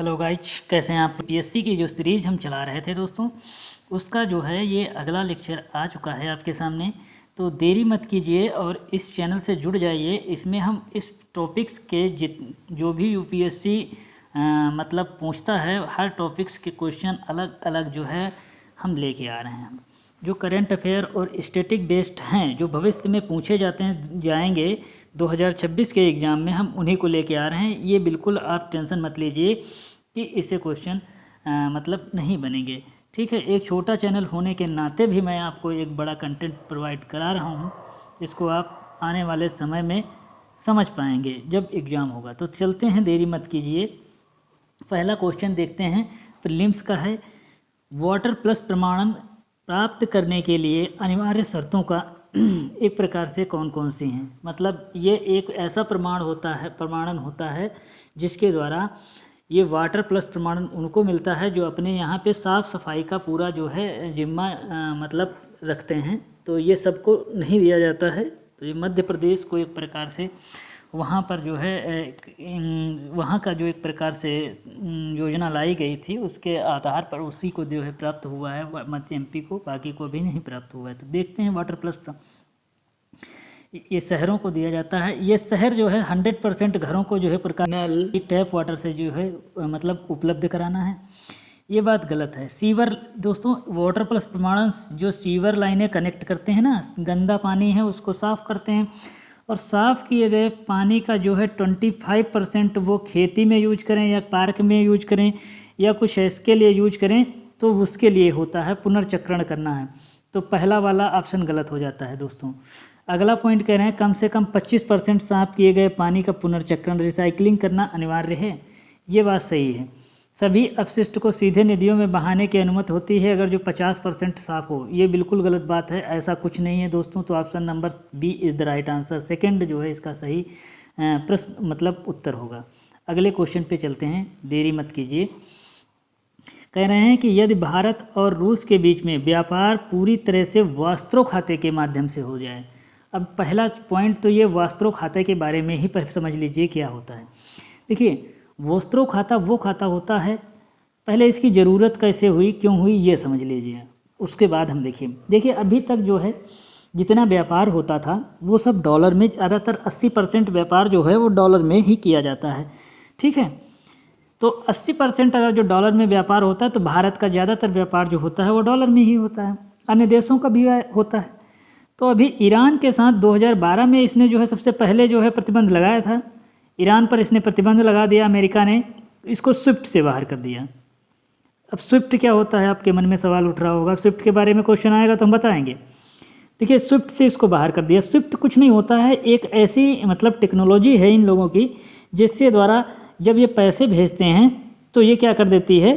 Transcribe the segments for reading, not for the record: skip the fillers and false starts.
Hello guys, कैसे हैं आप। पीएससी की जो सीरीज़ हम चला रहे थे दोस्तों, उसका जो है ये अगला लेक्चर आ चुका है आपके सामने। तो देरी मत कीजिए और इस चैनल से जुड़ जाइए। इसमें हम इस टॉपिक्स के जो भी यूपीएससी मतलब पूछता है, हर टॉपिक्स के क्वेश्चन अलग अलग जो है हम लेके आ रहे हैं। जो करंट अफेयर और स्टैटिक बेस्ड हैं, जो भविष्य में पूछे जाएंगे 2026 के एग्ज़ाम में, हम उन्हीं को लेके आ रहे हैं। ये बिल्कुल आप टेंशन मत लीजिए कि इससे क्वेश्चन मतलब नहीं बनेंगे, ठीक है। एक छोटा चैनल होने के नाते भी मैं आपको एक बड़ा कंटेंट प्रोवाइड करा रहा हूँ। इसको आप आने वाले समय में समझ पाएंगे जब एग्ज़ाम होगा। तो चलते हैं, देरी मत कीजिए। पहला क्वेश्चन देखते हैं, प्रीलिम्स का है। वाटर प्लस प्रमाणन प्राप्त करने के लिए अनिवार्य शर्तों का एक प्रकार से कौन कौन सी हैं। मतलब ये एक ऐसा प्रमाणन होता है जिसके द्वारा ये वाटर प्लस प्रमाणन उनको मिलता है जो अपने यहाँ पे साफ़ सफाई का पूरा जो है जिम्मा मतलब रखते हैं। तो ये सबको नहीं दिया जाता है। तो ये मध्य प्रदेश को एक प्रकार से वहाँ पर जो है वहाँ का जो एक प्रकार से योजना लाई गई थी, उसके आधार पर उसी को जो है प्राप्त हुआ है मध्य एमपी को, बाकी को भी नहीं प्राप्त हुआ है। तो देखते हैं वाटर प्लस ये शहरों को दिया जाता है। ये शहर जो है 100% घरों को जो है प्रकार नल टैप वाटर से जो है मतलब उपलब्ध कराना है। ये बात गलत है। सीवर दोस्तों, वाटर प्लस प्रमाणन जो सीवर लाइनें कनेक्ट करते हैं ना, गंदा पानी है उसको साफ़ करते हैं, और साफ़ किए गए पानी का जो है 25% वो खेती में यूज करें या पार्क में यूज करें या कुछ इसके लिए यूज करें, तो उसके लिए होता है पुनर्चक्रण करना है। तो पहला वाला ऑप्शन गलत हो जाता है दोस्तों। अगला पॉइंट कह रहे हैं कम से कम 25% साफ़ किए गए पानी का पुनर्चक्रण रिसाइकलिंग करना अनिवार्य है। ये बात सही है। सभी अपशिष्ट को सीधे नदियों में बहाने की अनुमति होती है अगर जो 50% साफ़ हो। ये बिल्कुल गलत बात है, ऐसा कुछ नहीं है दोस्तों। तो option number B is the right answer. Second जो है इसका सही प्रश्न मतलब उत्तर होगा। अगले क्वेश्चन पे चलते हैं, देरी मत कीजिए। कह रहे हैं कि यदि भारत और रूस के बीच में व्यापार पूरी तरह से वस्त्रों खाते के माध्यम से हो जाए। अब पहला पॉइंट तो ये वस्त्रों खाते के बारे में ही समझ लीजिए क्या होता है। देखिए, वस्त्रों खाता वो खाता होता है, पहले इसकी ज़रूरत कैसे हुई, क्यों हुई, ये समझ लीजिए, उसके बाद हम देखिए अभी तक जो है जितना व्यापार होता था वो सब डॉलर में, ज़्यादातर 80% व्यापार जो है वो डॉलर में ही किया जाता है, ठीक है। तो 80% अगर जो डॉलर में व्यापार होता है तो भारत का ज़्यादातर व्यापार जो होता है वो डॉलर में ही होता है, अन्य देशों का भी होता है। तो अभी ईरान के साथ 2012 में इसने जो है सबसे पहले जो है प्रतिबंध लगाया था। ईरान पर इसने प्रतिबंध लगा दिया, अमेरिका ने इसको स्विफ्ट से बाहर कर दिया। अब स्विफ्ट क्या होता है, आपके मन में सवाल उठ रहा होगा। स्विफ्ट के बारे में क्वेश्चन आएगा तो हम बताएंगे। देखिए, स्विफ्ट से इसको बाहर कर दिया। स्विफ्ट कुछ नहीं होता है, एक ऐसी मतलब टेक्नोलॉजी है इन लोगों की जिससे द्वारा जब ये पैसे भेजते हैं तो ये क्या कर देती है,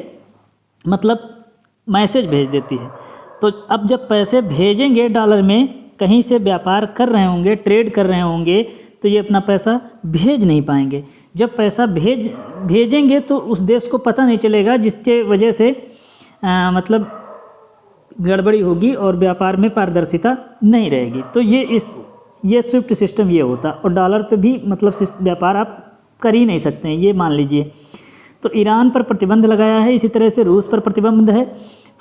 मतलब मैसेज भेज देती है। तो अब जब पैसे भेजेंगे डॉलर में, कहीं से व्यापार कर रहे होंगे, ट्रेड कर रहे होंगे, तो ये अपना पैसा भेज नहीं पाएंगे। जब पैसा भेजेंगे तो उस देश को पता नहीं चलेगा, जिसके वजह से मतलब गड़बड़ी होगी और व्यापार में पारदर्शिता नहीं रहेगी। तो ये स्विफ्ट सिस्टम ये होता, और डॉलर पे भी मतलब व्यापार आप कर ही नहीं सकते हैं, ये मान लीजिए। तो ईरान पर प्रतिबंध लगाया है, इसी तरह से रूस पर प्रतिबंध है।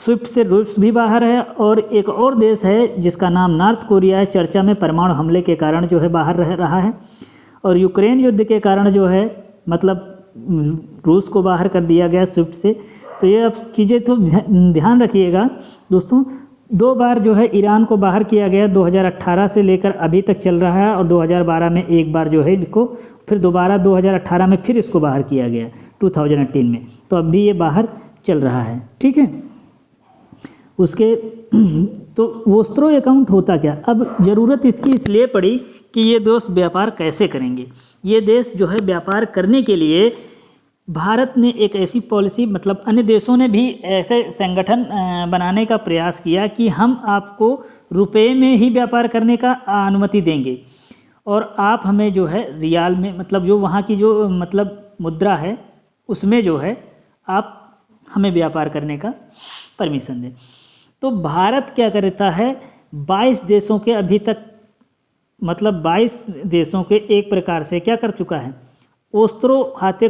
स्विफ्ट से रूस भी बाहर है, और एक और देश है जिसका नाम नॉर्थ कोरिया है, चर्चा में परमाणु हमले के कारण जो है बाहर रह रहा है। और यूक्रेन युद्ध के कारण जो है मतलब रूस को बाहर कर दिया गया स्विफ्ट से। तो ये अब चीज़ें तो ध्यान रखिएगा दोस्तों। 2 बार जो है ईरान को बाहर किया गया, 2018 से लेकर अभी तक चल रहा है, और 2012 में एक बार जो है इनको फिर दोबारा 2018 में फिर इसको बाहर किया गया 2018 में। तो अब भी ये बाहर चल रहा है, ठीक है। उसके तो वस्त्रों अकाउंट होता क्या, अब ज़रूरत इसकी इसलिए पड़ी कि ये देश व्यापार कैसे करेंगे। ये देश जो है व्यापार करने के लिए भारत ने एक ऐसी पॉलिसी, मतलब अन्य देशों ने भी ऐसे संगठन बनाने का प्रयास किया कि हम आपको रुपए में ही व्यापार करने का अनुमति देंगे, और आप हमें जो है रियाल में, मतलब जो वहाँ की जो मतलब मुद्रा है उसमें जो है आप हमें व्यापार करने का परमिशन दें। तो भारत क्या करता है, 22 देशों के अभी तक मतलब 22 देशों के एक प्रकार से क्या कर चुका है, वस्त्रों खाते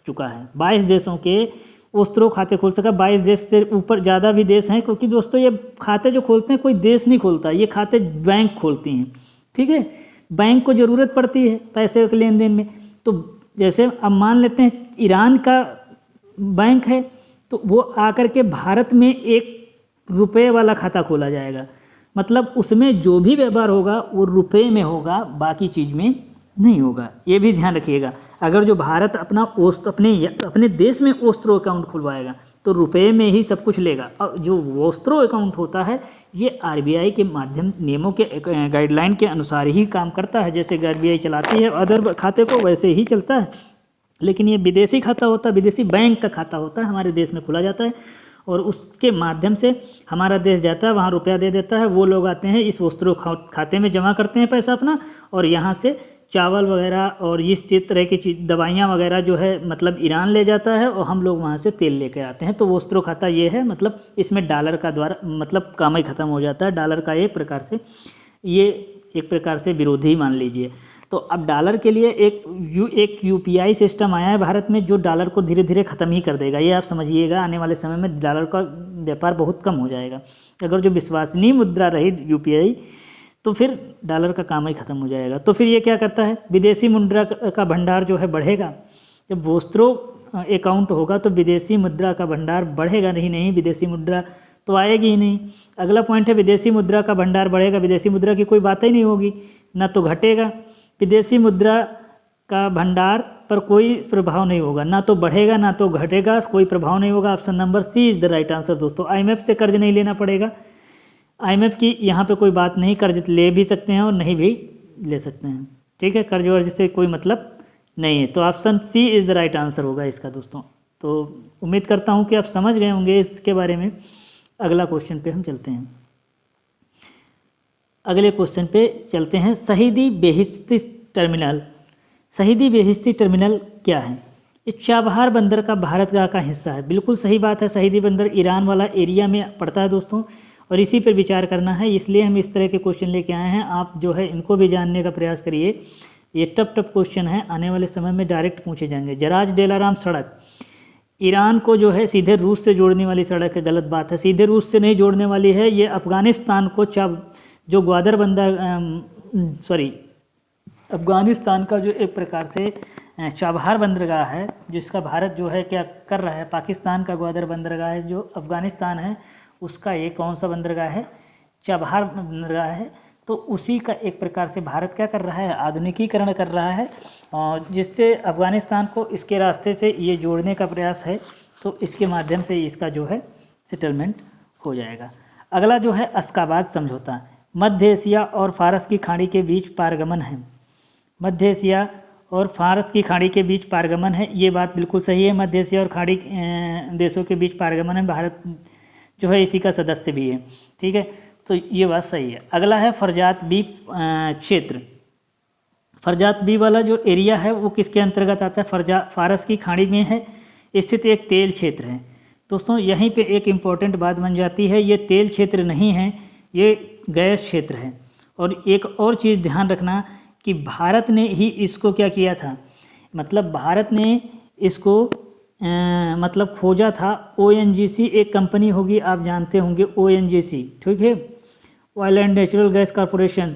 चुका है। 22 देशों के ओस्त्रो खाते खोल सका। 22 देश से ऊपर ज़्यादा भी देश हैं, क्योंकि दोस्तों ये खाते जो खोलते हैं कोई देश नहीं खोलता, ये खाते बैंक खोलती हैं। ठीक है, बैंक को ज़रूरत पड़ती है पैसे के लेन देन में। तो जैसे अब मान लेते हैं ईरान का बैंक है, तो वो आकर के भारत में 1 रुपये वाला खाता खोला जाएगा, मतलब उसमें जो भी व्यवहार होगा वो रुपये में होगा, बाकी चीज़ में नहीं होगा। ये भी ध्यान रखिएगा। अगर जो भारत अपने देश में ओस्त्रो अकाउंट खुलवाएगा तो रुपये में ही सब कुछ लेगा। और जो ओस्त्रो अकाउंट होता है ये आरबीआई के माध्यम नियमों के गाइडलाइन के अनुसार ही काम करता है। जैसे आरबीआई चलाती है अदर खाते को, वैसे ही चलता है। लेकिन ये विदेशी खाता होता है, विदेशी बैंक का खाता होता है, हमारे देश में खुला जाता है और उसके माध्यम से हमारा देश जाता है, वहाँ रुपया दे देता है, वो लोग आते हैं इस ओस्त्रो खाते में जमा करते हैं पैसा अपना, और यहाँ से चावल वगैरह और इस तरह की चीज़ दवाइयाँ वगैरह जो है मतलब ईरान ले जाता है और हम लोग वहाँ से तेल लेके आते हैं। तो ओस्त्रो खाता ये है, मतलब इसमें डॉलर का द्वारा मतलब काम ही ख़त्म हो जाता है। डॉलर का एक प्रकार से विरोधी मान लीजिए। तो अब डॉलर के लिए एक यूपीआई सिस्टम आया है भारत में, जो डॉलर को धीरे धीरे ख़त्म ही कर देगा। ये आप समझिएगा, आने वाले समय में डॉलर का व्यापार बहुत कम हो जाएगा। अगर जो विश्वसनीय मुद्रा रही यूपीआई, तो फिर डॉलर का काम ही ख़त्म हो जाएगा। तो फिर ये क्या करता है, विदेशी मुद्रा का भंडार जो है बढ़ेगा। जब ओस्त्रो अकाउंट होगा तो विदेशी मुद्रा का भंडार बढ़ेगा, नहीं विदेशी मुद्रा तो आएगी ही नहीं। अगला पॉइंट है विदेशी मुद्रा का भंडार बढ़ेगा, विदेशी मुद्रा की कोई बात ही नहीं होगी, ना तो घटेगा। विदेशी मुद्रा का भंडार पर कोई प्रभाव नहीं होगा, ना तो बढ़ेगा ना तो घटेगा, कोई प्रभाव नहीं होगा। Option number C is the right answer दोस्तों। आईएमएफ से कर्ज नहीं लेना पड़ेगा, आईएमएफ की यहाँ पे कोई बात नहीं, कर्ज ले भी सकते हैं और नहीं भी ले सकते हैं। ठीक है, कर्ज वर्ज से कोई मतलब नहीं है। तो option C is the right answer होगा इसका दोस्तों। तो उम्मीद करता हूँ कि आप समझ गए होंगे इसके बारे में। अगला क्वेश्चन पे हम चलते हैं। अगले क्वेश्चन पे चलते हैं। शहीदी बेहिश्ती टर्मिनल। शहीदी बेहिश्ती टर्मिनल क्या है? ये चाबहार बंदर का भारत का हिस्सा है। बिल्कुल सही बात है, शहीदी बंदर ईरान वाला एरिया में पड़ता है दोस्तों, और इसी पर विचार करना है, इसलिए हम इस तरह के क्वेश्चन लेके आए हैं। आप जो है इनको भी जानने का प्रयास करिए। ये टफ क्वेश्चन है, आने वाले समय में डायरेक्ट पूछे जाएंगे। जराज डेलाराम सड़क ईरान को जो है सीधे रूस से जोड़ने वाली सड़क है, गलत बात है, सीधे रूस से नहीं जोड़ने वाली है। ये अफ़गानिस्तान को जो ग्वादर बंदर अफ़गानिस्तान का जो एक प्रकार से चाबहार बंदरगाह है, जिसका भारत जो है क्या कर रहा है, पाकिस्तान का ग्वादर बंदरगाह है, जो अफ़गानिस्तान है उसका ये कौन सा बंदरगाह है, चाबहार बंदरगाह है। तो उसी का एक प्रकार से भारत क्या कर रहा है, आधुनिकीकरण कर रहा है, और जिससे अफ़गानिस्तान को इसके रास्ते से ये जोड़ने का प्रयास है। तो इसके माध्यम से इसका जो है सेटलमेंट हो जाएगा। अगला जो है अशकाबाद समझौता। मध्य एशिया और फारस की खाड़ी के बीच पारगमन है। मध्य एशिया और फारस की खाड़ी के बीच पारगमन है, ये बात बिल्कुल सही है। मध्य एशिया और खाड़ी देशों के बीच पारगमन है, भारत जो है इसी का सदस्य भी है। ठीक है, तो ये बात सही है। अगला है फरजात बी क्षेत्र। फरजात बी वाला जो एरिया है वो किसके अंतर्गत आता है? फारस की खाड़ी में है स्थित एक तेल क्षेत्र है। दोस्तों यहीं पे एक इम्पॉर्टेंट बात बन जाती है, ये तेल क्षेत्र नहीं है, ये गैस क्षेत्र है। और एक और चीज़ ध्यान रखना कि भारत ने ही इसको क्या किया था, मतलब भारत ने इसको मतलब खोजा था। ONGC एक कंपनी होगी, आप जानते होंगे ONGC, ठीक है, oil and natural gas corporation.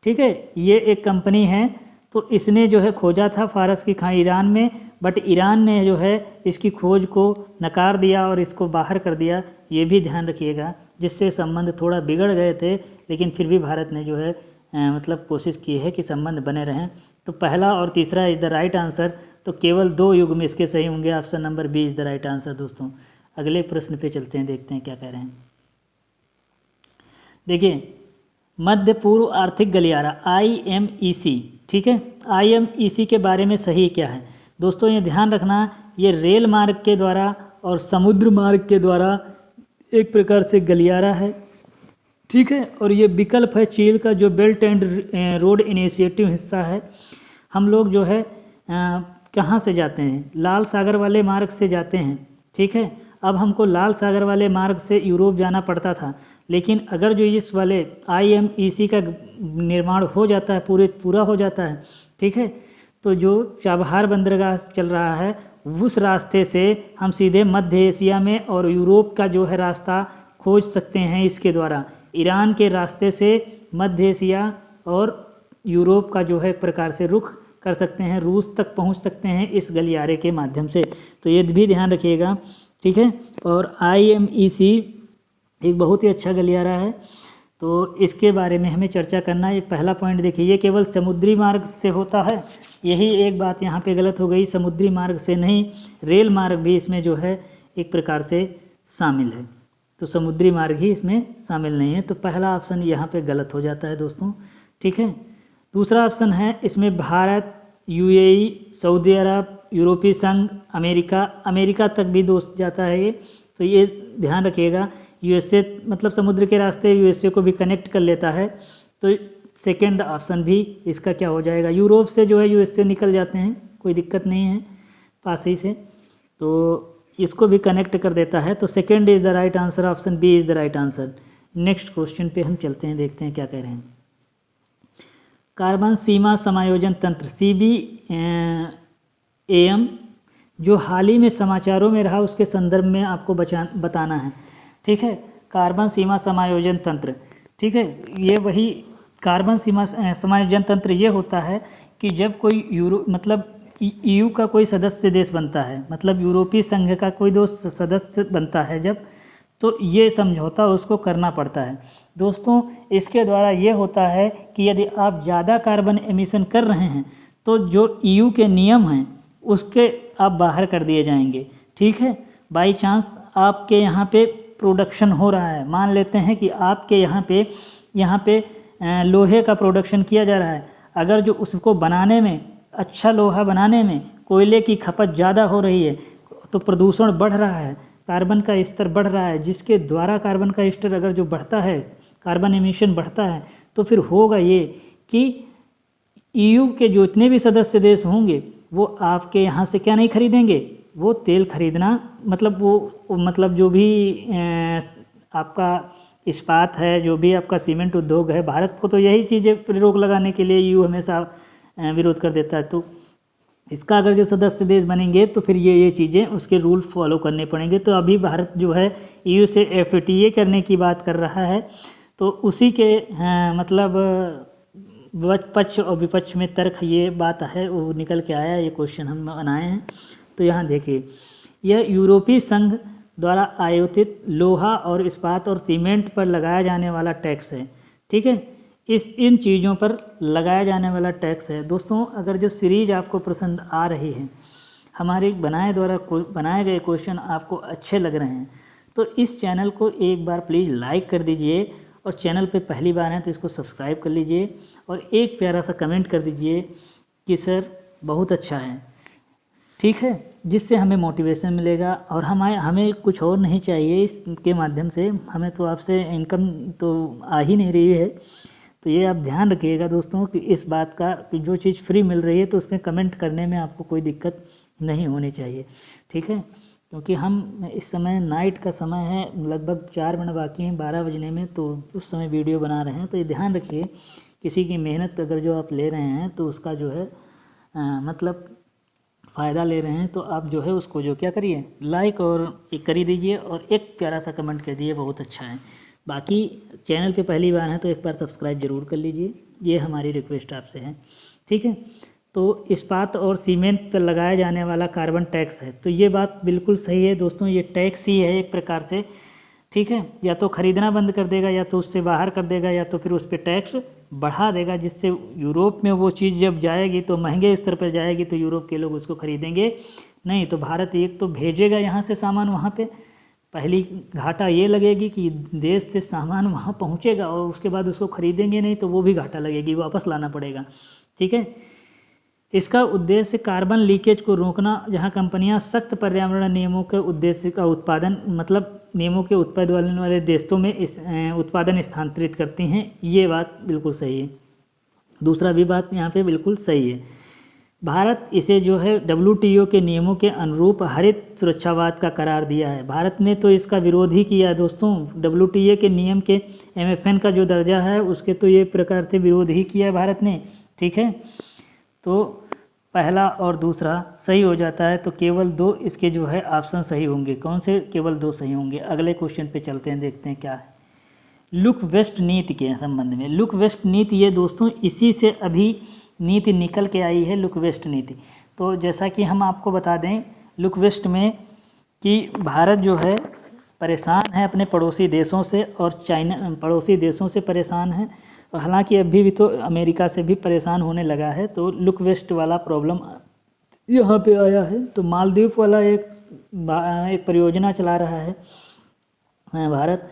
ठीक है, ये एक कंपनी है। तो इसने जो है खोजा था फारस की खाड़ी ईरान में, बट ईरान ने जो है इसकी खोज को नकार दिया और इसको बाहर कर दिया। ये भी ध्यान रखिएगा, जिससे संबंध थोड़ा बिगड़ गए थे, लेकिन फिर भी भारत ने जो है मतलब कोशिश की है कि संबंध बने रहें। तो पहला और तीसरा इज़ द राइट आंसर। तो केवल 2 युग में इसके सही होंगे। Option number B is the right answer दोस्तों। अगले प्रश्न पे चलते हैं, देखते हैं क्या कह रहे हैं। देखिए, मध्य पूर्व आर्थिक गलियारा IMEC, ठीक है, IMEC के बारे में सही क्या है दोस्तों? ये ध्यान रखना, ये रेल मार्ग के द्वारा और समुद्र मार्ग के द्वारा एक प्रकार से गलियारा है। ठीक है, और ये विकल्प है चीन का जो बेल्ट एंड रोड इनिशिएटिव हिस्सा है। हम लोग जो है कहाँ से जाते हैं? लाल सागर वाले मार्ग से जाते हैं। ठीक है, अब हमको लाल सागर वाले मार्ग से यूरोप जाना पड़ता था, लेकिन अगर जो इस वाले IMEC का निर्माण हो जाता है, पूरा हो जाता है, ठीक है, तो जो चाबहार बंदरगाह चल रहा है उस रास्ते से हम सीधे मध्य एशिया में और यूरोप का जो है रास्ता खोज सकते हैं। इसके द्वारा ईरान के रास्ते से मध्य एशिया और यूरोप का जो है एक प्रकार से रुख कर सकते हैं, रूस तक पहुंच सकते हैं इस गलियारे के माध्यम से। तो ये भी ध्यान रखिएगा, ठीक है। और IMEC एक बहुत ही अच्छा गलियारा है, तो इसके बारे में हमें चर्चा करना है। ये पहला पॉइंट देखिए, ये केवल समुद्री मार्ग से होता है, यही एक बात यहाँ पे गलत हो गई, समुद्री मार्ग से नहीं, रेल मार्ग भी इसमें जो है एक प्रकार से शामिल है, तो समुद्री मार्ग ही इसमें शामिल नहीं है। तो पहला ऑप्शन यहाँ पे गलत हो जाता है दोस्तों, ठीक है। दूसरा ऑप्शन है इसमें भारत, UAE, सऊदी अरब, यूरोपीय संघ, अमेरिका तक भी दोस्त जाता है ये, तो ये ध्यान रखिएगा। USA मतलब समुद्र के रास्ते USA को भी कनेक्ट कर लेता है, तो सेकंड ऑप्शन भी इसका क्या हो जाएगा, यूरोप से जो है USA निकल जाते हैं, कोई दिक्कत नहीं है पास ही से, तो इसको भी कनेक्ट कर देता है। तो second is the right answer, option B is the right answer. Next question पे हम चलते हैं, देखते हैं क्या कह रहे हैं। कार्बन सीमा समायोजन तंत्र CBAM जो हाल ही में समाचारों में रहा, उसके संदर्भ में आपको बताना है, ठीक है। कार्बन सीमा समायोजन तंत्र, ठीक है, ये वही कार्बन सीमा समायोजन तंत्र ये होता है कि जब कोई मतलब EU का कोई सदस्य देश बनता है, मतलब यूरोपीय संघ का कोई दोस्त सदस्य बनता है जब, तो ये समझौता उसको करना पड़ता है दोस्तों। इसके द्वारा ये होता है कि यदि आप ज़्यादा कार्बन एमिशन कर रहे हैं तो जो EU के नियम हैं उसके आप बाहर कर दिए जाएंगे, ठीक है। बाई चांस आपके यहाँ पे प्रोडक्शन हो रहा है, मान लेते हैं कि आपके यहाँ पे लोहे का प्रोडक्शन किया जा रहा है, अगर जो उसको बनाने में, अच्छा लोहा बनाने में कोयले की खपत ज़्यादा हो रही है तो प्रदूषण बढ़ रहा है, कार्बन का स्तर बढ़ रहा है, जिसके द्वारा कार्बन का स्तर अगर जो बढ़ता है, कार्बन एमिशन बढ़ता है, तो फिर होगा ये कि EU के जो इतने भी सदस्य देश होंगे वो आपके यहाँ से क्या नहीं खरीदेंगे, वो तेल खरीदना, मतलब मतलब जो भी आपका इस्पात है, जो भी आपका सीमेंट उद्योग है, भारत को तो यही चीज़ें पर रोक लगाने के लिए EU हमेशा विरोध कर देता है। तो इसका अगर जो सदस्य देश बनेंगे तो फिर ये चीज़ें उसके रूल फॉलो करने पड़ेंगे। तो अभी भारत जो है EU से FTA करने की बात कर रहा है, तो उसी के मतलब पक्ष और विपक्ष में तर्क ये बात है वो निकल के आया, ये क्वेश्चन हम बनाए हैं। तो यहाँ देखिए, यह यूरोपीय संघ द्वारा आयोजित लोहा और इस्पात और सीमेंट पर लगाया जाने वाला टैक्स है, ठीक है। इन चीज़ों पर लगाया जाने वाला टैक्स है दोस्तों। अगर जो सीरीज़ आपको पसंद आ रही है, हमारे बनाए गए क्वेश्चन आपको अच्छे लग रहे हैं, तो इस चैनल को एक बार प्लीज़ लाइक कर दीजिए, और चैनल पे पहली बार हैं तो इसको सब्सक्राइब कर लीजिए, और एक प्यारा सा कमेंट कर दीजिए कि सर बहुत अच्छा है, ठीक है, जिससे हमें मोटिवेशन मिलेगा। और हमें कुछ और नहीं चाहिए इसके माध्यम से, हमें तो आपसे इनकम तो आ ही नहीं रही है। तो ये आप ध्यान रखिएगा दोस्तों कि इस बात का कि जो चीज़ फ्री मिल रही है तो उसमें कमेंट करने में आपको कोई दिक्कत नहीं होनी चाहिए, ठीक है। क्योंकि हम इस समय नाइट का समय है, लगभग 4 मिनट बाकी हैं 12 बजने में, तो उस समय वीडियो बना रहे हैं। तो ये ध्यान रखिए, किसी की मेहनत अगर जो आप ले रहे हैं तो उसका जो है मतलब फ़ायदा ले रहे हैं, तो आप जो है उसको जो क्या करिए, लाइक और एक कर ही दीजिए, और एक प्यारा सा कमेंट कर दिए, बहुत अच्छा है। बाकी चैनल पे पहली बार है तो एक बार सब्सक्राइब ज़रूर कर लीजिए, ये हमारी रिक्वेस्ट आपसे है, ठीक है। तो इस्पात और सीमेंट पर लगाया जाने वाला कार्बन टैक्स है, तो ये बात बिल्कुल सही है दोस्तों, ये टैक्स ही है एक प्रकार से, ठीक है। या तो ख़रीदना बंद कर देगा, या तो उससे बाहर कर देगा, या तो फिर उस पर टैक्स बढ़ा देगा, जिससे यूरोप में वो चीज़ जब जाएगी तो महंगे स्तर पर जाएगी, तो यूरोप के लोग उसको ख़रीदेंगे नहीं। तो भारत एक तो भेजेगा यहाँ से सामान वहाँ पे, पहली घाटा ये लगेगी कि देश से सामान वहाँ पहुँचेगा, और उसके बाद उसको ख़रीदेंगे नहीं तो वो भी घाटा लगेगी, वापस लाना पड़ेगा, ठीक है। इसका उद्देश्य कार्बन लीकेज को रोकना, जहां कंपनियां सख्त पर्यावरण नियमों के उद्देश्य का उत्पादन, मतलब नियमों के उत्पादन वाले देशों में उत्पादन स्थानांतरित करती हैं, ये बात बिल्कुल सही है। दूसरा भी बात यहाँ पे बिल्कुल सही है, भारत इसे जो है WTO के नियमों के अनुरूप हरित सुरक्षावाद का करार दिया है। भारत ने तो इसका विरोध ही किया दोस्तों, WTO के नियम के MFN का जो दर्जा है उसके तो ये प्रकार से विरोध ही किया है भारत ने, ठीक है। तो पहला और दूसरा सही हो जाता है तो केवल 2 इसके जो है ऑप्शन सही होंगे। कौन से? केवल 2 सही होंगे। अगले क्वेश्चन पे चलते हैं, देखते हैं क्या है। लुक वेस्ट नीति के संबंध में, लुक वेस्ट नीति ये दोस्तों इसी से अभी नीति निकल के आई है, लुक वेस्ट नीति। तो जैसा कि हम आपको बता दें लुक वेस्ट में कि भारत जो है परेशान है अपने पड़ोसी देशों से, और चाइना पड़ोसी देशों से परेशान है, हालांकि अभी भी तो अमेरिका से भी परेशान होने लगा है। तो लुक वेस्ट वाला प्रॉब्लम यहाँ पे आया है। तो मालदीव वाला एक परियोजना चला रहा है भारत।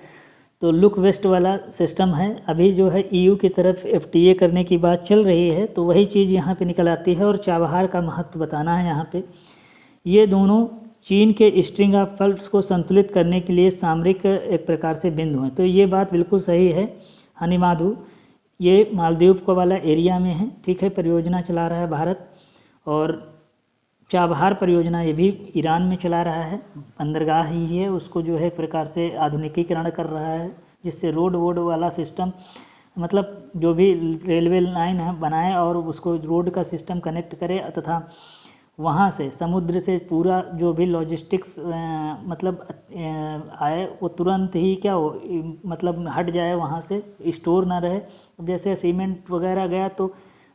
तो लुक वेस्ट वाला सिस्टम है। अभी जो है EU की तरफ FTA करने की बात चल रही है, तो वही चीज़ यहाँ पे निकल आती है। और चाबहार का महत्व बताना है यहाँ पे। ये दोनों चीन के स्ट्रिंग ऑफ पेर्ल्स को संतुलित करने के लिए सामरिक एक प्रकार से बिंदु हैं। तो ये बात बिल्कुल सही है। हनीमाधु ये मालदीव को वाला एरिया में है, ठीक है, परियोजना चला रहा है भारत। और चाबहार परियोजना ये भी ईरान में चला रहा है, बंदरगाह ही है, उसको जो है एक प्रकार से आधुनिकीकरण कर रहा है, जिससे रोड वोड वाला सिस्टम, मतलब जो भी रेलवे लाइन है बनाए और उसको रोड का सिस्टम कनेक्ट करे, तथा वहाँ से समुद्र से पूरा जो भी लॉजिस्टिक्स मतलब आए वो तुरंत ही क्या हो, मतलब हट जाए वहाँ से, स्टोर ना रहे। जैसे सीमेंट वगैरह गया तो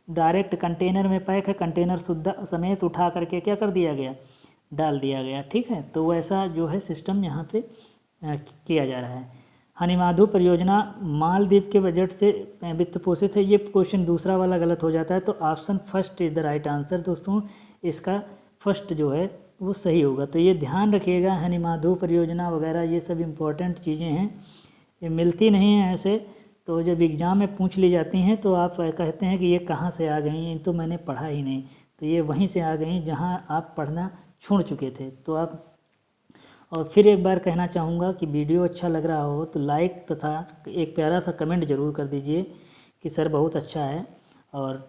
डायरेक्ट कंटेनर में पैक है, कंटेनर शुद्ध समेत उठा करके क्या कर दिया गया, डाल दिया गया, ठीक है। तो वैसा जो है सिस्टम यहाँ पे किया जा रहा है। हनीमाधु परियोजना मालदीव के बजट से वित्त पोषित है। ये क्वेश्चन दूसरा वाला गलत हो जाता है, तो option first is the right answer दोस्तों। इसका फर्स्ट जो है वो सही होगा। तो ये ध्यान रखिएगा, हनीमाधु परियोजना वगैरह ये सब इम्पोर्टेंट चीज़ें हैं, ये मिलती नहीं हैं ऐसे। तो जब एग्ज़ाम में पूछ ली जाती हैं तो आप कहते हैं कि ये कहाँ से आ गई, ये तो मैंने पढ़ा ही नहीं। तो ये वहीं से आ गई जहाँ आप पढ़ना छोड़ चुके थे। तो आप, और फिर एक बार कहना चाहूँगा कि वीडियो अच्छा लग रहा हो तो लाइक तथा एक प्यारा सा कमेंट ज़रूर कर दीजिए कि सर बहुत अच्छा है, और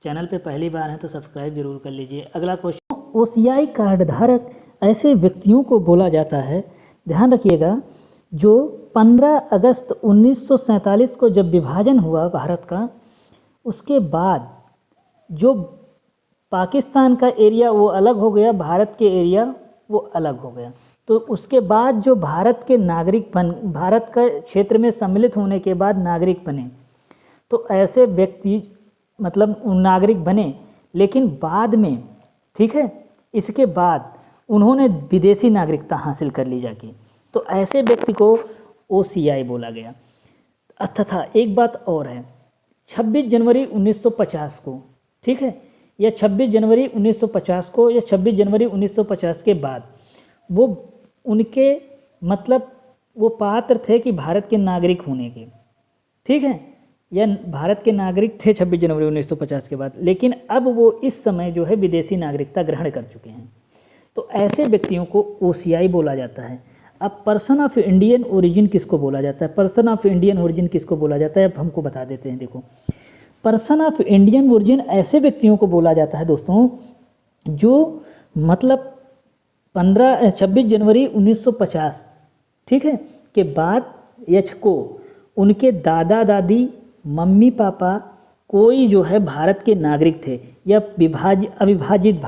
चैनल पे पहली बार है तो सब्सक्राइब जरूर कर लीजिए। अगला क्वेश्चन, OCI कार्ड धारक ऐसे व्यक्तियों को बोला जाता है, ध्यान रखिएगा, जो 15 अगस्त 1947 को जब विभाजन हुआ भारत का, उसके बाद जो पाकिस्तान का एरिया वो अलग हो गया, भारत के एरिया वो अलग हो गया। तो उसके बाद जो भारत के नागरिक भारत का क्षेत्र में सम्मिलित होने के बाद नागरिक बने, तो ऐसे व्यक्ति मतलब नागरिक बने, लेकिन बाद में, ठीक है, इसके बाद उन्होंने विदेशी नागरिकता हासिल कर ली जाके, तो ऐसे व्यक्ति को OCI बोला गया। तथा एक बात और है, 26 जनवरी 1950 को, ठीक है, या 26 जनवरी 1950 को या 26 जनवरी 1950 के बाद वो उनके मतलब वो पात्र थे कि भारत के नागरिक होने के, ठीक है, या भारत के नागरिक थे 26 जनवरी 1950 के बाद, लेकिन अब वो इस समय जो है विदेशी नागरिकता ग्रहण कर चुके हैं। तो ऐसे व्यक्तियों को OCI बोला जाता है। अब पर्सन ऑफ इंडियन ओरिजिन किसको बोला जाता है, पर्सन ऑफ इंडियन ओरिजिन किसको बोला जाता है, अब हमको बता देते हैं। देखो, पर्सन ऑफ इंडियन ओरिजिन ऐसे व्यक्तियों को बोला जाता है दोस्तों जो मतलब 26 जनवरी 1950, ठीक है, के बाद को उनके दादा दादी मम्मी पापा कोई जो है भारत के नागरिक थे, या अविभाजित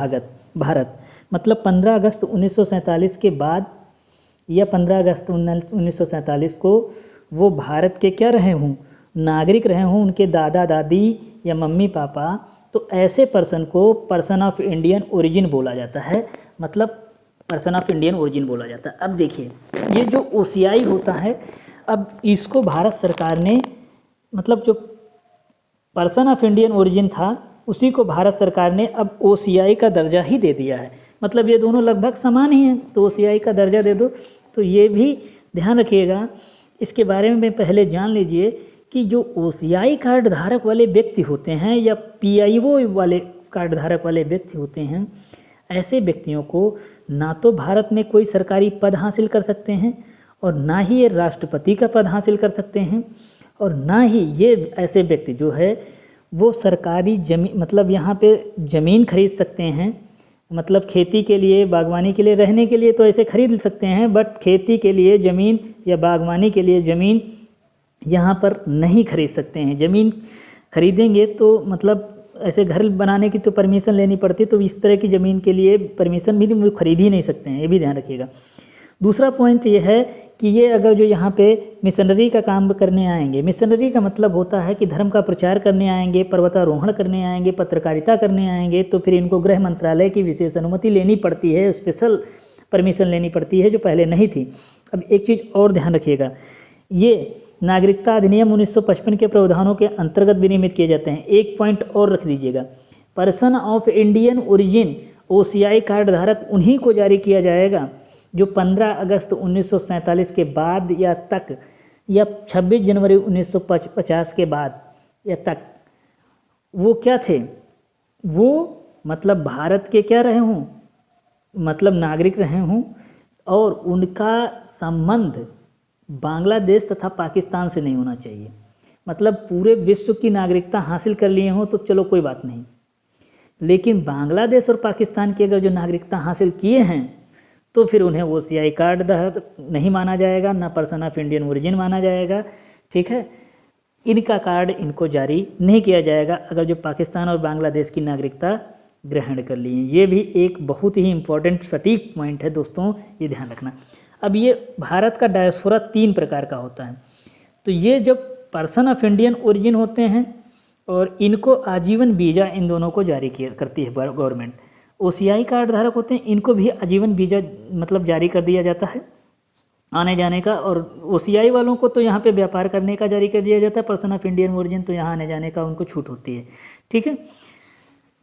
भारत मतलब 15 अगस्त 1947 के बाद या 15 अगस्त 1947 को वो भारत के क्या रहे हों, नागरिक रहे हों, उनके दादा दादी या मम्मी पापा, तो ऐसे पर्सन को पर्सन ऑफ इंडियन ओरिजिन बोला जाता है, मतलब पर्सन ऑफ इंडियन ओरिजिन बोला जाता है। अब देखिए, ये जो OCI होता है, अब इसको भारत सरकार ने, मतलब जो पर्सन ऑफ इंडियन ओरिजिन था उसी को भारत सरकार ने अब OCI का दर्जा ही दे दिया है। मतलब ये दोनों लगभग समान ही हैं, तो OCI का दर्जा दे दो। तो ये भी ध्यान रखिएगा, इसके बारे में पहले जान लीजिए कि जो OCI कार्ड धारक वाले व्यक्ति होते हैं या PIO वाले कार्ड धारक वाले व्यक्ति होते हैं, ऐसे व्यक्तियों को ना तो भारत में कोई सरकारी पद हासिल कर सकते हैं, और ना ही ये राष्ट्रपति का पद हासिल कर सकते हैं, और ना ही ये ऐसे व्यक्ति जो है वो सरकारी जमीन, मतलब यहाँ पे ज़मीन खरीद सकते हैं, मतलब खेती के लिए, बागवानी के लिए, रहने के लिए तो ऐसे खरीद सकते हैं, बट खेती के लिए ज़मीन या बागवानी के लिए ज़मीन यहाँ पर नहीं खरीद सकते हैं। ज़मीन खरीदेंगे तो मतलब ऐसे घर बनाने की तो परमिशन लेनी पड़ती, तो इस तरह की ज़मीन के लिए परमिशन भी खरीद ही नहीं सकते हैं, ये भी ध्यान रखिएगा। दूसरा पॉइंट ये है कि ये अगर जो यहाँ पे मिशनरी का काम करने आएंगे, मिशनरी का मतलब होता है कि धर्म का प्रचार करने आएंगे, पर्वतारोहण करने आएंगे, पत्रकारिता करने आएंगे, तो फिर इनको गृह मंत्रालय की विशेष अनुमति लेनी पड़ती है, स्पेशल परमिशन लेनी पड़ती है, जो पहले नहीं थी। अब एक चीज़ और ध्यान रखिएगा, ये नागरिकता अधिनियम 1955 के प्रावधानों के अंतर्गत विनियमित किए जाते हैं। एक पॉइंट और रख दीजिएगा, person of Indian origin OCI card धारक उन्हीं को जारी किया जाएगा जो 15 अगस्त 1947 के बाद या तक, या 26 जनवरी 1950 के बाद या तक वो क्या थे, वो मतलब भारत के क्या रहे हों, मतलब नागरिक रहे हों, और उनका संबंध बांग्लादेश तथा पाकिस्तान से नहीं होना चाहिए। मतलब पूरे विश्व की नागरिकता हासिल कर लिए हों तो चलो कोई बात नहीं, लेकिन बांग्लादेश और पाकिस्तान की अगर जो नागरिकता हासिल किए हैं तो फिर उन्हें OCI कार्ड नहीं माना जाएगा, ना पर्सन ऑफ इंडियन ओरिजिन माना जाएगा। ठीक है, इनका कार्ड इनको जारी नहीं किया जाएगा अगर जो पाकिस्तान और बांग्लादेश की नागरिकता ग्रहण कर लिए। ये भी एक बहुत ही इम्पोर्टेंट सटीक पॉइंट है दोस्तों, ये ध्यान रखना। अब ये भारत का डायस्पोरा 3 प्रकार का होता है। तो ये जब पर्सन ऑफ इंडियन ओरिजिन होते हैं और इनको आजीवन वीज़ा इन दोनों को जारी करती है गवर्नमेंट। OCI कार्ड धारक होते हैं, इनको भी आजीवन वीज़ा मतलब जारी कर दिया जाता है आने जाने का, और OCI वालों को तो यहाँ पे व्यापार करने का जारी कर दिया जाता है, पर्सन ऑफ इंडियन ओरिजिन तो यहाँ आने जाने का उनको छूट होती है। ठीक है,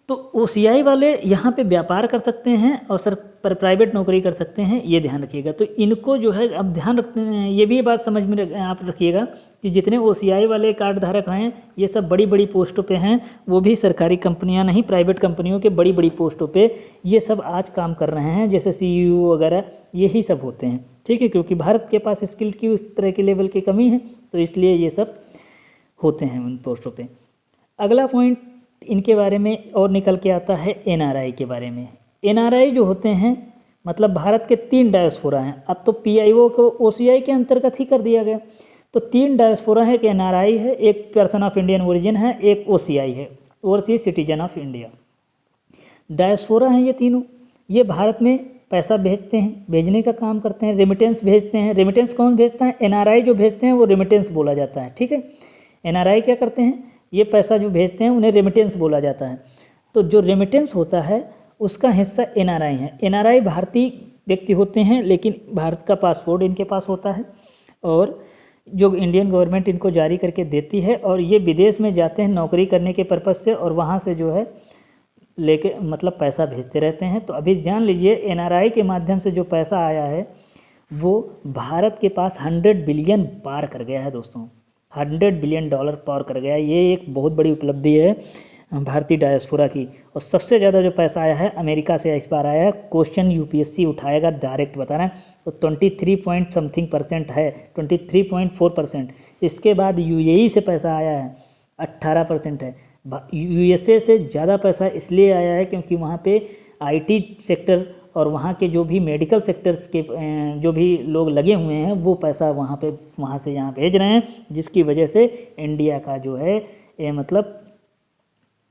तो OCI वाले यहाँ पे व्यापार कर सकते हैं और सर पर प्राइवेट नौकरी कर सकते हैं, ये ध्यान रखिएगा। तो इनको जो है अब ध्यान रखते हैं, ये भी बात समझ में आप रखिएगा कि जितने OCI वाले कार्ड धारक हैं ये सब बड़ी बड़ी पोस्टों पे हैं, वो भी सरकारी कंपनियां नहीं, प्राइवेट कंपनियों के बड़ी बड़ी पोस्टों पे ये सब आज काम कर रहे हैं, जैसे CEO वगैरह यही सब होते हैं। ठीक है, क्योंकि भारत के पास स्किल की उस तरह के लेवल की कमी है, तो इसलिए ये सब होते हैं उन पोस्टों पर। अगला पॉइंट इनके बारे में और निकल के आता है NRI के बारे में। NRI जो होते हैं मतलब भारत के 3 डायस्पोरा हैं। अब तो PIO को OCI के अंतर्गत ही कर दिया गया, तो 3 डायस्पोरा है, एक NRI है, एक पर्सन ऑफ इंडियन ओरिजिन है, एक OCI है, overseas citizen of India. Diaspora हैं ये तीनों, ये भारत में पैसा भेजते हैं, भेजने का काम करते हैं, रेमिटेंस भेजते हैं। रेमिटेंस कौन भेजता है? NRI जो भेजते हैं वो रेमिटेंस बोला जाता है। ठीक है, NRI क्या करते हैं, ये पैसा जो भेजते हैं उन्हें रेमिटेंस बोला जाता है। तो जो रेमिटेंस होता है उसका हिस्सा NRI है। NRI भारतीय व्यक्ति होते हैं, लेकिन भारत का पासपोर्ट इनके पास होता है और जो इंडियन गवर्नमेंट इनको जारी करके देती है, और ये विदेश में जाते हैं नौकरी करने के पर्पज़ से, और वहाँ से जो है लेके मतलब पैसा भेजते रहते हैं। तो अभी जान लीजिए NRI के माध्यम से जो पैसा आया है वो भारत के पास 100 बिलियन पार कर गया है दोस्तों, 100 बिलियन डॉलर पार कर गया। ये एक बहुत बड़ी उपलब्धि है भारतीय डायस्पोरा की। और सबसे ज़्यादा जो पैसा आया है अमेरिका से इस बार आया है। क्वेश्चन UPSC उठाएगा, डायरेक्ट बता रहे हैं, तो 23% है, 23.4%। इसके बाद UAE से पैसा आया है, 18% है। USA से ज़्यादा पैसा इसलिए आया है क्योंकि वहाँ पे IT सेक्टर और वहाँ के जो भी मेडिकल सेक्टर्स के जो भी लोग लगे हुए हैं वो पैसा वहाँ से यहाँ भेज रहे हैं, जिसकी वजह से इंडिया का जो है मतलब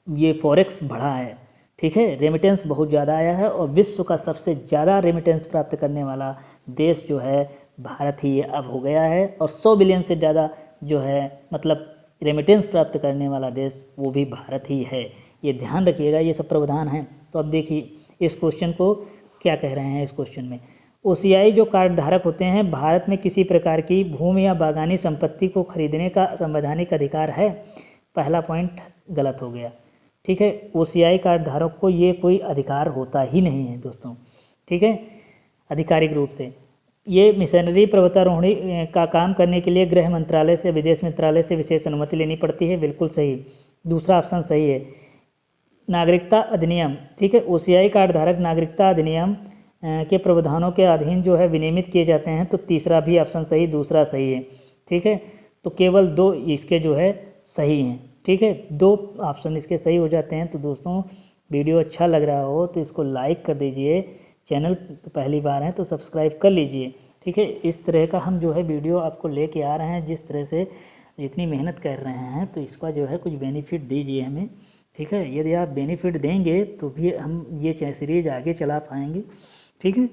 ये फॉरेक्स बढ़ा है। ठीक है, रेमिटेंस बहुत ज़्यादा आया है, और विश्व का सबसे ज़्यादा रेमिटेंस प्राप्त करने वाला देश जो है भारत ही अब हो गया है, और 100 बिलियन से ज़्यादा जो है मतलब रेमिटेंस प्राप्त करने वाला देश वो भी भारत ही है। ये ध्यान रखिएगा, ये सब प्रावधान हैं। तो अब देखिए इस क्वेश्चन को क्या कह रहे हैं। इस क्वेश्चन में OCI जो कार्ड धारक होते हैं, भारत में किसी प्रकार की भूमि या बागानी संपत्ति को खरीदने का संवैधानिक अधिकार है। पहला पॉइंट गलत हो गया। ठीक है, OCI कार्ड धारक को ये कोई अधिकार होता ही नहीं है दोस्तों। ठीक है, आधिकारिक रूप से ये मिशनरी पर्वतारोहणी का काम करने के लिए गृह मंत्रालय से, विदेश मंत्रालय से विशेष अनुमति लेनी पड़ती है। बिल्कुल सही, दूसरा ऑप्शन सही है। नागरिकता अधिनियम, ठीक है, OCI कार्ड धारक नागरिकता अधिनियम के प्रावधानों के अधीन जो है विनियमित किए जाते हैं, तो तीसरा भी ऑप्शन सही, दूसरा सही है। ठीक है, तो केवल 2 इसके जो है सही हैं। ठीक है, 2 ऑप्शन इसके सही हो जाते हैं। तो दोस्तों वीडियो अच्छा लग रहा हो तो इसको लाइक कर दीजिए, चैनल पहली बार है तो सब्सक्राइब कर लीजिए। ठीक है, इस तरह का हम जो है वीडियो आपको लेके आ रहे हैं, जिस तरह से इतनी मेहनत कर रहे हैं तो इसका जो है कुछ बेनिफिट दीजिए हमें। ठीक है। यदि आप बेनिफिट देंगे तो भी हम ये सीरीज आगे चला पाएंगे। ठीक है।